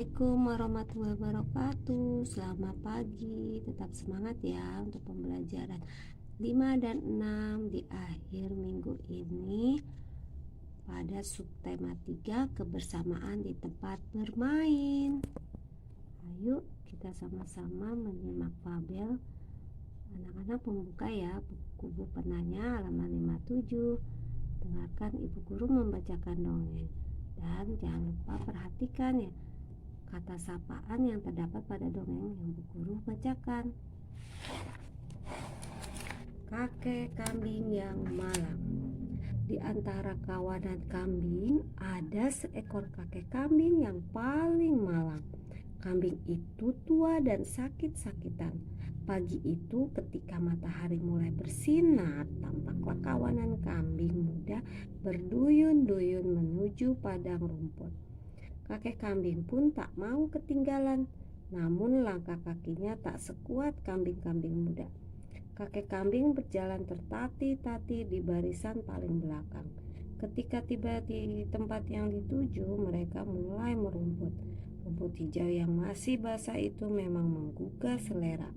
Assalamualaikum warahmatullahi wabarakatuh. Selamat pagi. Tetap semangat ya untuk pembelajaran 5 dan 6 di akhir minggu ini pada subtema 3 kebersamaan di tempat bermain. Ayo kita sama-sama menyimak fabel. Anak-anak membuka ya buku penanya halaman 57. Dengarkan ibu guru membacakan dongeng. Dan jangan lupa perhatikan ya kata sapaan yang terdapat pada dongeng yang Bu Guru bacakan. Kakek kambing yang malang. Di antara kawanan kambing ada seekor kakek kambing yang paling malang. Kambing itu tua dan sakit-sakitan. Pagi itu ketika matahari mulai bersinar, tampaklah kawanan kambing muda berduyun-duyun menuju padang rumput. Kakek kambing pun tak mau ketinggalan, namun langkah kakinya tak sekuat kambing-kambing muda. Kakek kambing berjalan tertati-tati di barisan paling belakang. Ketika tiba di tempat yang dituju, mereka mulai merumput. Rumput hijau yang masih basah itu memang menggugah selera.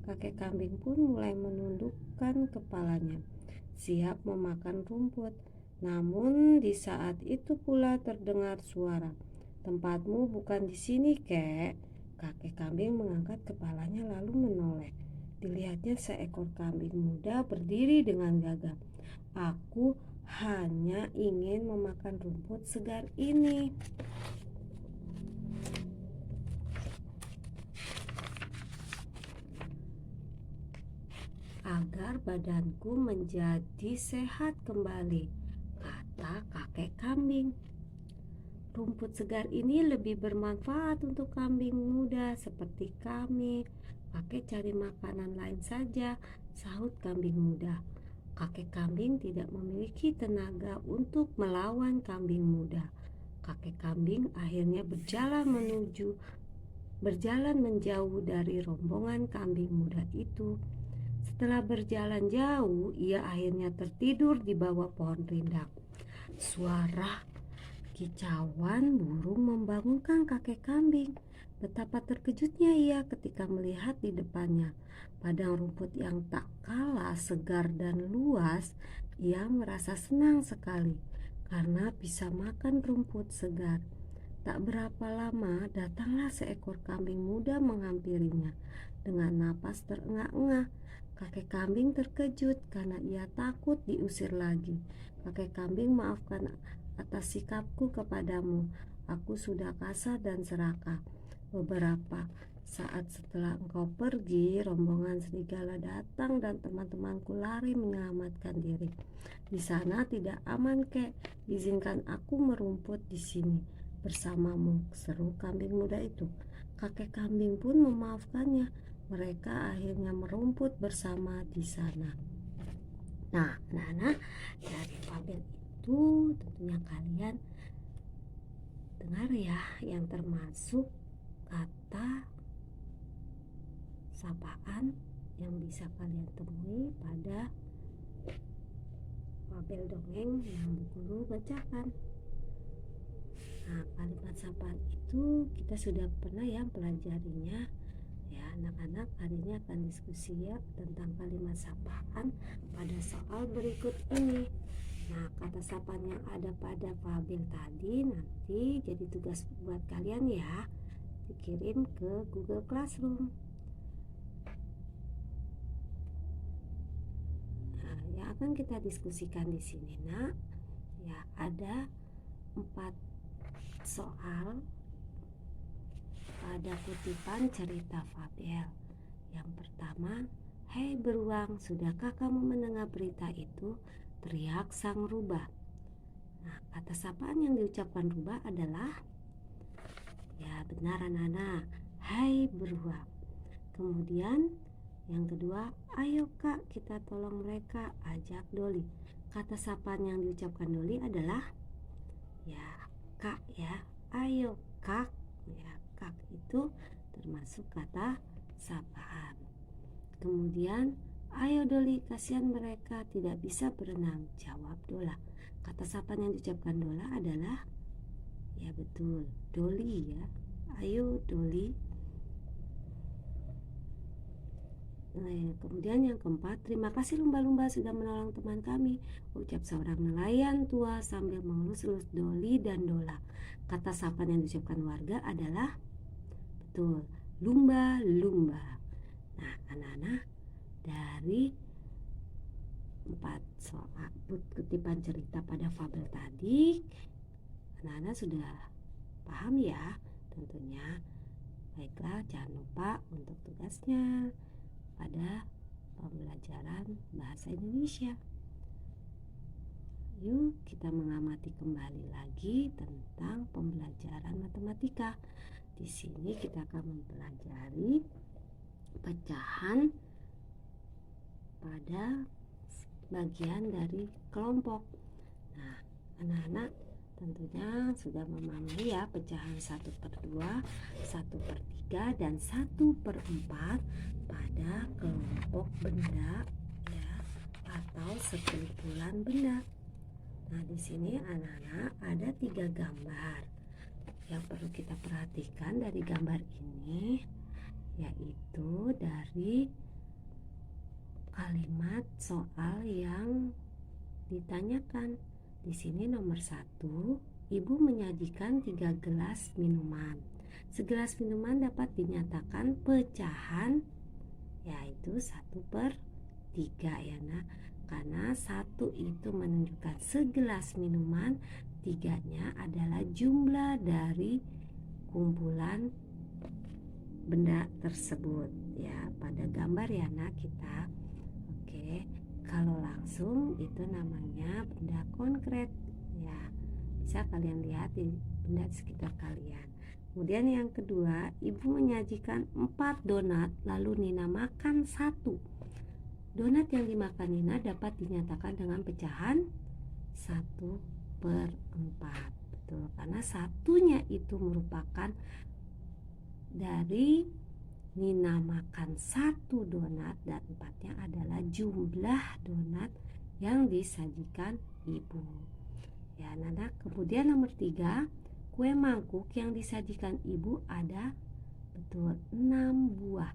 Kakek kambing pun mulai menundukkan kepalanya, siap memakan rumput. Namun di saat itu pula terdengar suara, "Tempatmu bukan di sini, Kek." Kakek kambing mengangkat kepalanya lalu menoleh. Dilihatnya seekor kambing muda berdiri dengan gagah. "Aku hanya ingin memakan rumput segar ini." "Agar badanku menjadi sehat kembali," kata kakek kambing. "Rumput segar ini lebih bermanfaat untuk kambing muda seperti kami. Kakek cari makanan lain saja," sahut kambing muda. Kakek kambing tidak memiliki tenaga untuk melawan kambing muda. Kakek kambing akhirnya berjalan menjauh dari rombongan kambing muda itu. Setelah berjalan jauh, ia akhirnya tertidur di bawah pohon rindang. Suara kicauan burung membangunkan kakek kambing. Betapa terkejutnya ia ketika melihat di depannya padang rumput yang tak kalah segar dan luas. Ia merasa senang sekali karena bisa makan rumput segar. Tak berapa lama datanglah seekor kambing muda menghampirinya dengan napas terengah-engah. Kakek kambing terkejut karena ia takut diusir lagi. "Kakek kambing, maafkan atas sikapku kepadamu. Aku sudah kasar dan serakah. Beberapa saat setelah engkau pergi, rombongan serigala datang dan teman-temanku lari menyelamatkan diri. Di sana tidak aman, Kek. Izinkan aku merumput di sini bersamamu," seru kambing muda itu. Kakek kambing pun memaafkannya. Mereka akhirnya merumput bersama di sana. Nah, anak-anak, dari fabel itu tentunya kalian dengar ya yang termasuk kata sapaan yang bisa kalian temui pada fabel dongeng yang Bu Guru bacakan. Nah, kalimat sapaan itu kita sudah pernah ya pelajarinya. Ya, anak-anak, hari ini akan diskusi ya tentang kalimat sapaan pada soal berikut ini. Nah, kata sapaan yang ada pada fabel tadi nanti jadi tugas buat kalian ya, dikirim ke Google Classroom. Nah, yang akan kita diskusikan di sini, Nak, ya ada 4 soal pada kutipan cerita fabel. Yang pertama, "Hei beruang, sudahkah kamu mendengar berita itu?" teriak sang rubah. Nah, kata sapaan yang diucapkan rubah adalah, ya benar anak-anak, "Hai beruang." Kemudian yang kedua, "Ayo Kak, kita tolong mereka," ajak Doli. Kata sapaan yang diucapkan Doli adalah, ya Kak ya, "Ayo Kak." Ya, Kak itu termasuk kata sapaan. Kemudian, "Ayo Doli, kasihan mereka tidak bisa berenang," jawab Dola. Kata sapaan yang diucapkan Dola adalah, ya betul, Doli ya. Ayo Doli. Kemudian yang keempat, terima kasih lumba-lumba sudah menolong teman kami, ucap seorang nelayan tua sambil mengelus-elus Doli dan Dola. Kata sapaan yang diucapkan warga adalah betul, lumba-lumba. Nah, anak-anak, dari 4 soal kutipan cerita pada fabel tadi, anak-anak sudah paham ya tentunya. Baiklah, jangan lupa untuk tugasnya pada pembelajaran bahasa Indonesia. Yuk kita mengamati kembali lagi tentang pembelajaran matematika. Di sini kita akan mempelajari pecahan pada bagian dari kelompok. Nah, anak-anak tentunya sudah memahami ya pecahan 1/2, 1/3, dan 1/4 pada kelompok benda ya, atau sekumpulan benda. Nah, di sini anak-anak ada 3 gambar yang perlu kita perhatikan dari gambar ini, yaitu dari kalimat soal yang ditanyakan. Di sini nomor 1, ibu menyajikan 3 gelas minuman. Segelas minuman dapat dinyatakan pecahan, yaitu 1/3 ya nak. Karena 1 itu menunjukkan segelas minuman, 3-nya adalah jumlah dari kumpulan benda tersebut ya pada gambar ya nak kita. Oke, kalau langsung itu namanya benda konkret ya, bisa kalian lihat di benda di sekitar kalian. Kemudian yang kedua, ibu menyajikan 4 donat lalu Nina makan 1. Donat yang dimakan Nina dapat dinyatakan dengan pecahan 1/4. Betul, karena satunya itu merupakan dari Nina makan 1 donat dan 4-nya adalah jumlah donat yang disajikan ibu. Ya, anak-anak. Kemudian nomor 3, kue mangkuk yang disajikan ibu ada betul 6 buah.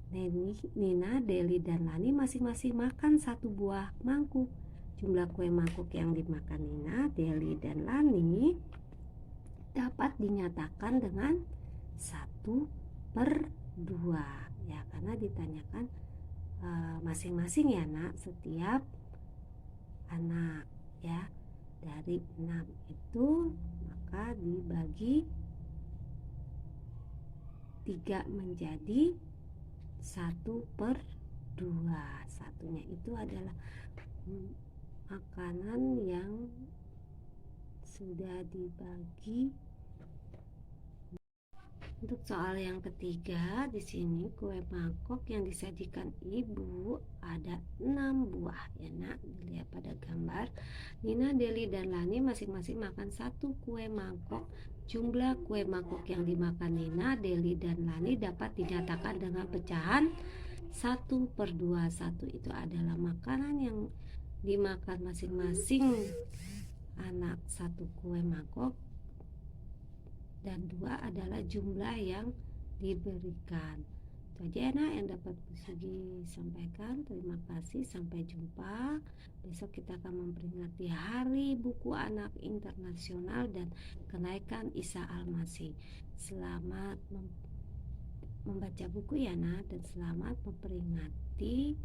Nina, Deli, dan Lani masing-masing makan 1 buah mangkuk. Jumlah kue mangkuk yang dimakan Nina, Deli, dan Lani dapat dinyatakan dengan 1/2 ya, karena ditanyakan masing-masing ya nak, setiap anak ya. Dari 6 itu maka dibagi 3 menjadi 1/2. Satunya itu adalah makanan yang sudah dibagi. Untuk soal yang ketiga, di sini kue mangkok yang disajikan ibu ada 6 buah ya nak. Dilihat pada gambar, Nina, Deli, dan Lani masing-masing makan 1 kue mangkok. Jumlah kue mangkok yang dimakan Nina, Deli, dan Lani dapat dinyatakan dengan pecahan 1/2. 1 itu adalah makanan yang dimakan masing-masing anak 1 kue mangkok, dan 2 adalah jumlah yang diberikan. Itu aja anak yang dapat Bu Sugi sampaikan. Terima kasih, sampai jumpa. Besok kita akan memperingati Hari Buku Anak Internasional dan kenaikan Isa Al-Masih. Selamat membaca buku ya nak, dan selamat memperingati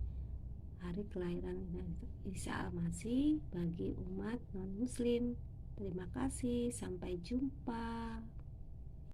hari kelahiran Isa Al-Masih bagi umat non-muslim. Terima kasih, sampai jumpa.